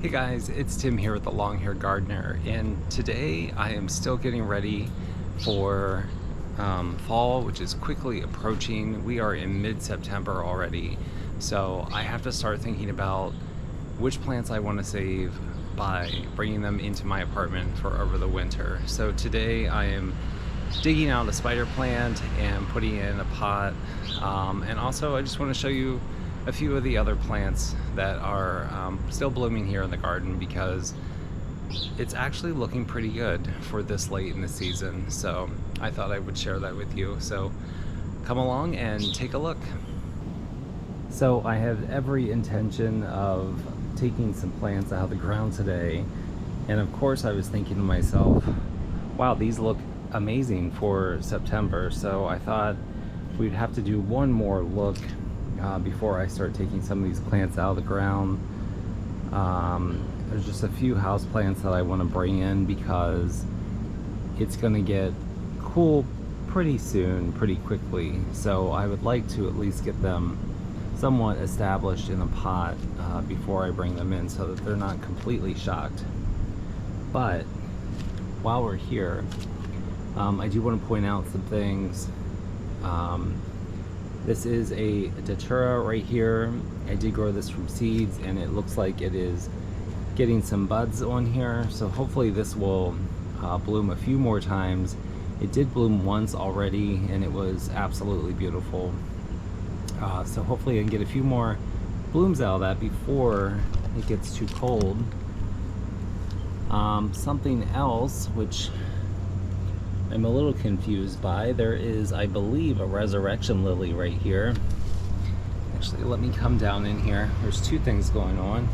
Hey guys, it's Tim here with the Long Hair Gardener, and today I am still getting ready for fall, which is quickly approaching. We are in mid-September already, so I have to start thinking about which plants I want to save by bringing them into my apartment for over the winter. So today I am digging out a spider plant and putting it in a pot, and also I just want to show you a few of the other plants that are still blooming here in the garden, because it's actually looking pretty good for this late in the season. So I thought I would share that with you. So come along and take a look. So I have every intention of taking some plants out of the ground today, and of course I was thinking to myself, wow, these look amazing for September. So I thought we'd have to do one more look before I start taking some of these plants out of the ground. There's just a few house plants that I want to bring in because it's going to get cool pretty soon, pretty quickly. So I would like to at least get them somewhat established in a pot before I bring them in, so that they're not completely shocked. But while we're here, I do want to point out some things. This is a Datura right here. I did grow this from seeds, and it looks like it is getting some buds on here. So hopefully this will bloom a few more times. It did bloom once already, and it was absolutely beautiful. So hopefully I can get a few more blooms out of that before it gets too cold. Something else which I'm a little confused by, there is, I believe, a resurrection lily right here. Actually, let me come down in here. There's two things going on.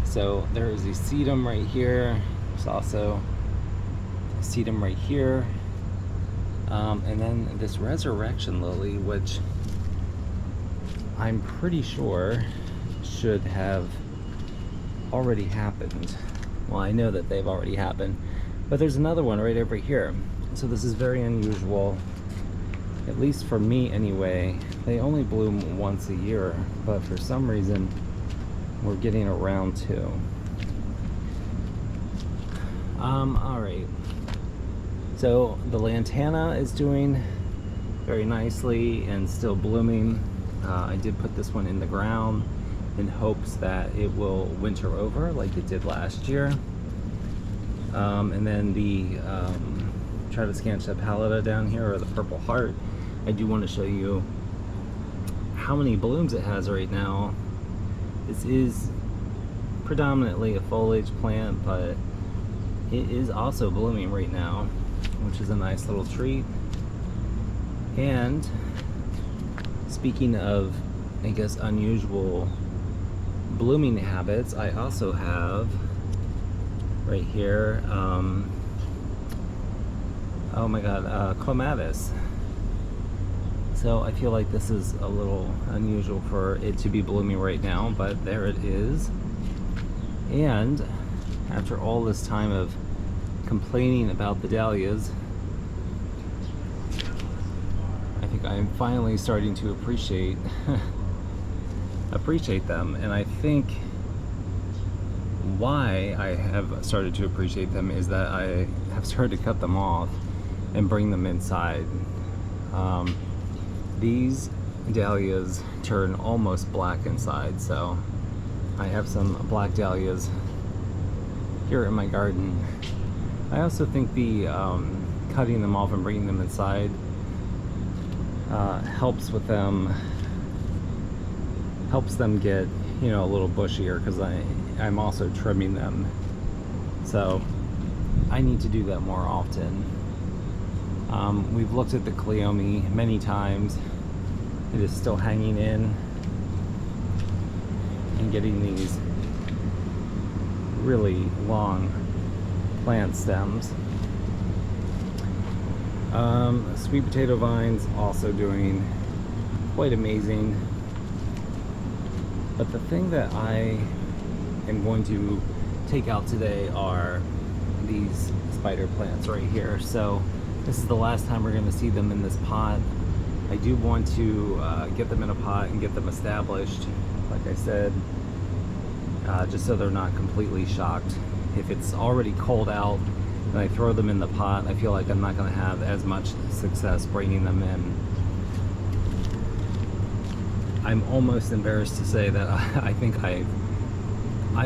So there is a sedum right here. There's also a sedum right here. And then this resurrection lily, which I'm pretty sure should have already happened. Well, I know that they've already happened, but there's another one right over here. So this is very unusual, at least for me anyway. They only bloom once a year, but for some reason we're getting around to. Alright, so the lantana is doing very nicely and still blooming. I did put this one in the ground in hopes that it will winter over like it did last year. And then the Travescantia pallida down here, or the purple heart, I do want to show you how many blooms it has right now. This is predominantly a foliage plant, but it is also blooming right now, which is a nice little treat. And speaking of, I guess, unusual blooming habits, I also have right here, oh my god, Clematis. So I feel like this is a little unusual for it to be blooming right now, but there it is. And after all this time of complaining about the dahlias, I think I am finally starting to appreciate them. And I think why I have started to appreciate them is that I have started to cut them off and bring them inside. These dahlias turn almost black inside, so I have some black dahlias here in my garden. I also think the cutting them off and bringing them inside helps with them, helps them get, you know, a little bushier, because I'm also trimming them, so I need to do that more often. We've looked at the Cleome many times. It is still hanging in and getting these really long plant stems. Sweet potato vines also doing quite amazing. But the thing that I am going to take out today are these spider plants right here. So this is the last time we're going to see them in this pot. I do want to get them in a pot and get them established. Like I said, just so they're not completely shocked. If it's already cold out and I throw them in the pot, I feel like I'm not going to have as much success bringing them in. I'm almost embarrassed to say that I think I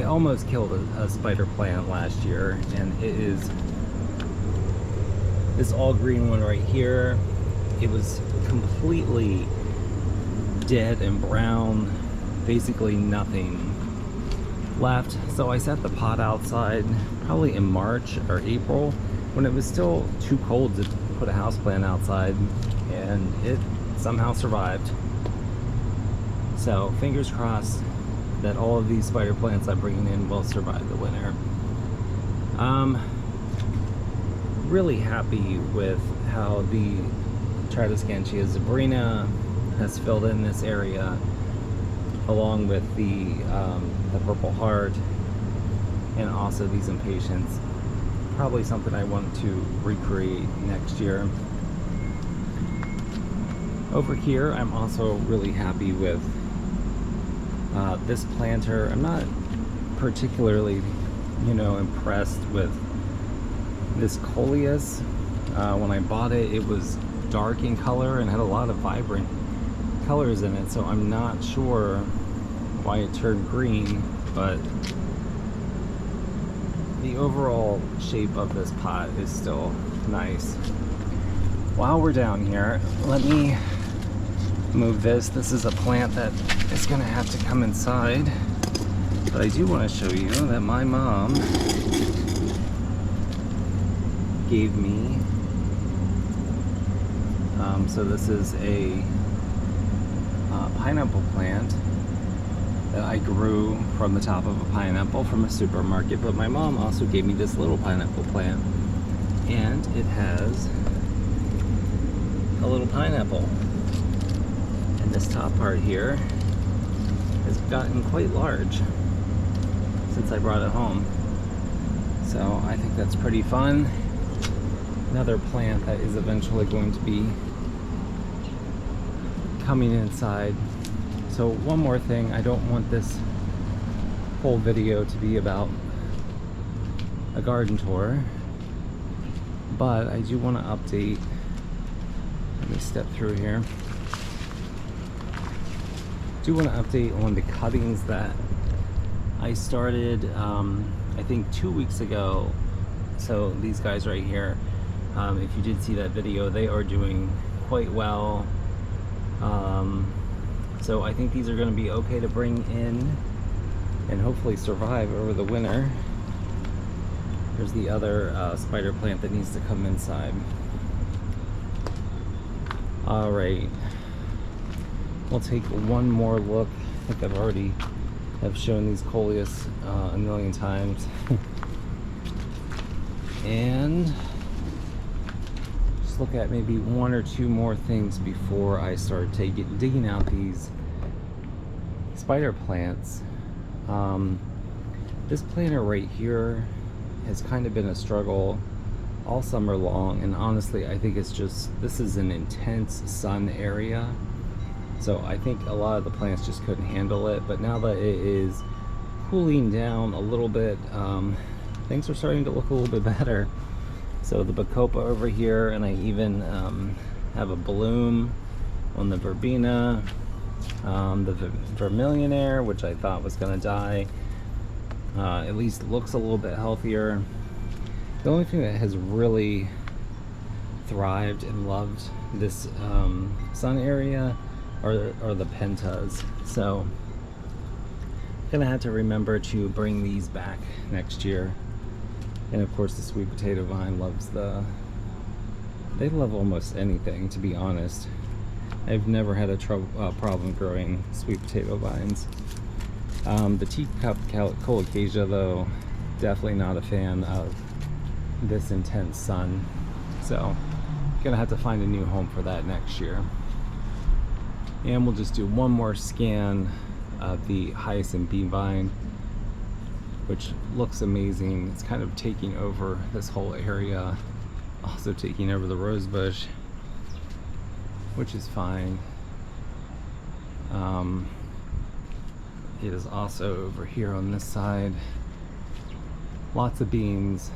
almost killed a spider plant last year, and it is this all green one right here. It was completely dead and brown, basically nothing left. So I set the pot outside probably in March or April when it was still too cold to put a houseplant outside, and it somehow survived. So fingers crossed that all of these spider plants I'm bringing in will survive the winter. Really happy with how the Tradescantia zebrina has filled in this area, along with the Purple Heart, and also these Impatiens. Probably something I want to recreate next year. Over here, I'm also really happy with this planter. I'm not particularly, impressed with this Coleus. When I bought it, it was dark in color and had a lot of vibrant colors in it, so I'm not sure why it turned green, but the overall shape of this pot is still nice. While we're down here, let me move this. This is a plant that is going to have to come inside, but I do want to show you that my mom gave me. So this is a pineapple plant that I grew from the top of a pineapple from a supermarket, but my mom also gave me this little pineapple plant, and it has a little pineapple, and this top part here has gotten quite large since I brought it home, so I think that's pretty fun. Another plant that is eventually going to be coming inside. So one more thing, I don't want this whole video to be about a garden tour, but I do want to update. Let me step through here. Do want to update on the cuttings that I started I think 2 weeks ago. So these guys right here, if you did see that video, they are doing quite well. So I think these are going to be okay to bring in and hopefully survive over the winter. There's the other spider plant that needs to come inside. Alright, we'll take one more look. I think I've already have shown these Coleus a million times. And just look at maybe one or two more things before I start digging out these spider plants. This planter right here has kind of been a struggle all summer long, and honestly I think it's just, this is an intense sun area, so I think a lot of the plants just couldn't handle it. But now that it is cooling down a little bit, things are starting to look a little bit better. So the Bacopa over here, and I even have a bloom on the Verbena, the Vermillionaire, which I thought was going to die, at least looks a little bit healthier. The only thing that has really thrived and loved this sun area are the Pentas. So I'm gonna have to remember to bring these back next year. And of course the sweet potato vine loves they love almost anything, to be honest. I've never had a problem growing sweet potato vines. The teacup colocasia, though, definitely not a fan of this intense sun, so gonna have to find a new home for that next year. And we'll just do one more scan of the Hyacinth bean vine, which looks amazing. It's kind of taking over this whole area, also taking over the rose bush, which is fine. is also over here on this side. Lots of beans,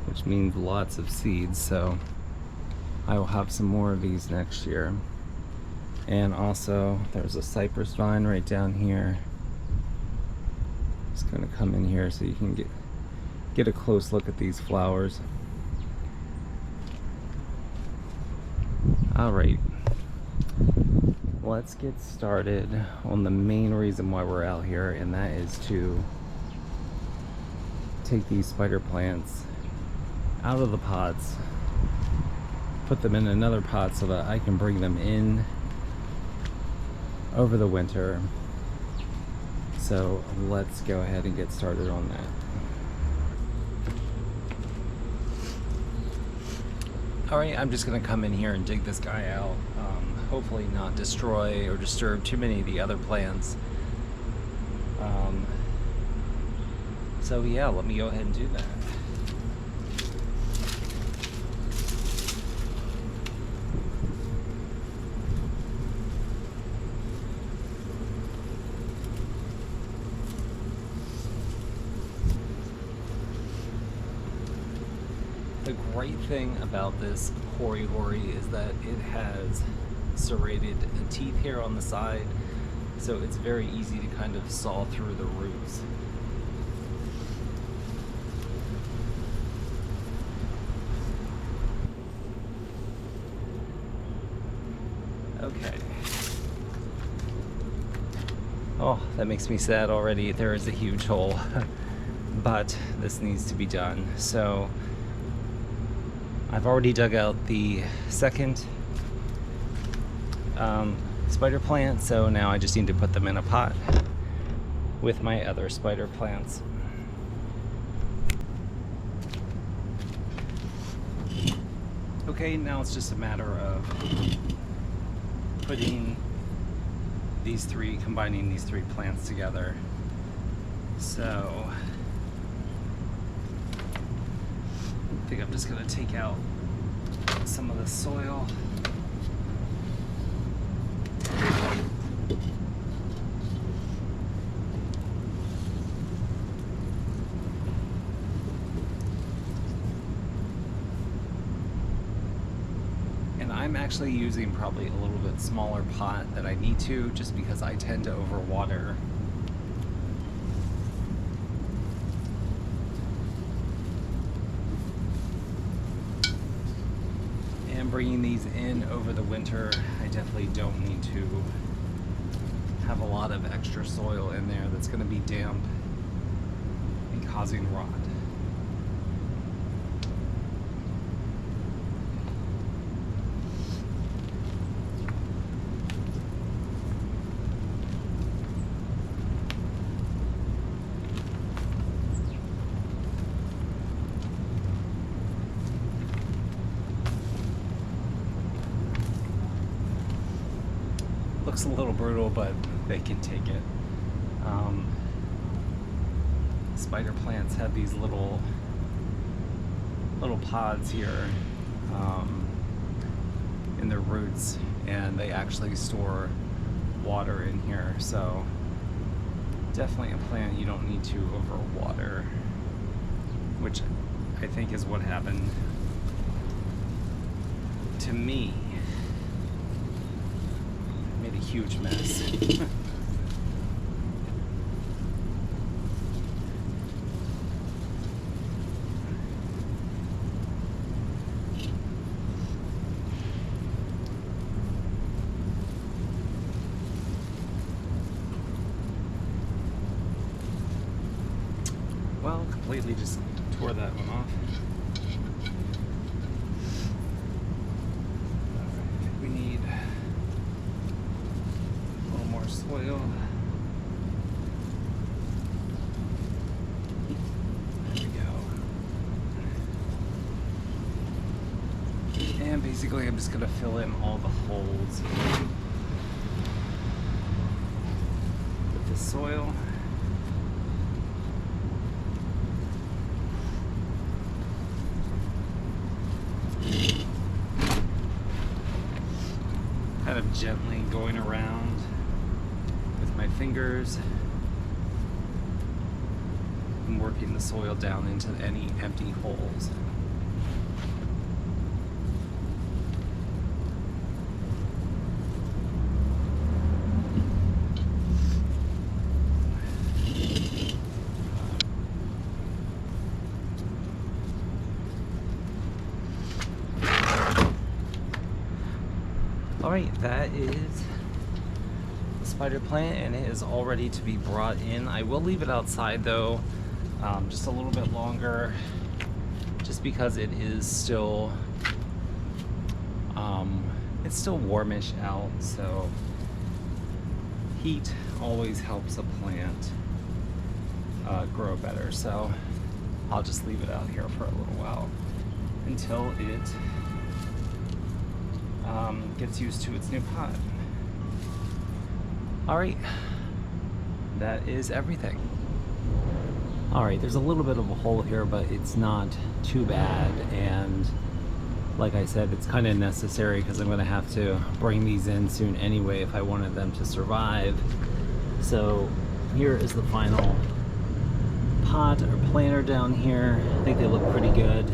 which means lots of seeds, so I will have some more of these next year. And also there's a cypress vine right down here. Just gonna come in here so you can get a close look at these flowers. All right, let's get started on the main reason why we're out here, and that is to take these spider plants out of the pots, put them in another pot so that I can bring them in over the winter. So let's go ahead and get started on that. Alright, I'm just going to come in here and dig this guy out. Hopefully not destroy or disturb too many of the other plants. So yeah, let me go ahead and do that. The great thing about this hori is that it has serrated teeth here on the side, so it's very easy to kind of saw through the roots. Okay. Oh, that makes me sad already. There is a huge hole, but this needs to be done. So I've already dug out the second spider plant, so now I just need to put them in a pot with my other spider plants. Okay, now it's just a matter of putting combining these three plants together. So I think I'm just going to take out some of the soil. And I'm actually using probably a little bit smaller pot than I need to, just because I tend to overwater. Bringing these in over the winter, I definitely don't need to have a lot of extra soil in there that's going to be damp and causing rot. Looks a little brutal, but they can take it. Spider plants have these little pods here in their roots, and they actually store water in here. So definitely a plant you don't need to overwater, which I think is what happened to me. Made a huge mess. Well, completely just tore that one off. We need a little more soil. There we go. And basically I'm just going to fill in all the holes with the soil. Kind of gently going around with my fingers and working the soil down into any empty holes. Alright, that is the spider plant, and it is all ready to be brought in. I will leave it outside though, just a little bit longer, just because it is still it's still warmish out, so heat always helps a plant grow better. So I'll just leave it out here for a little while until it gets used to its new pot. Alright, that is everything. Alright, there's a little bit of a hole here, but it's not too bad, and like I said, it's kind of necessary because I'm going to have to bring these in soon anyway if I wanted them to survive. So here is the final pot or planter down here. I think they look pretty good.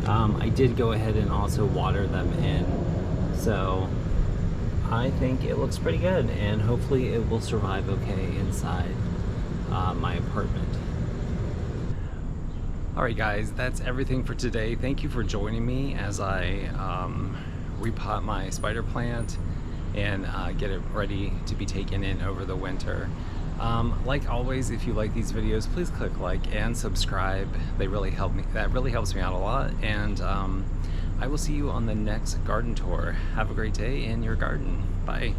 I did go ahead and also water them in, so I think it looks pretty good, and hopefully it will survive okay inside my apartment. Alright guys, that's everything for today. Thank you for joining me as I repot my spider plant and get it ready to be taken in over the winter. Like always, if you like these videos, please click like and subscribe. They really help me. That really helps me out a lot. And I will see you on the next garden tour. Have a great day in your garden. Bye.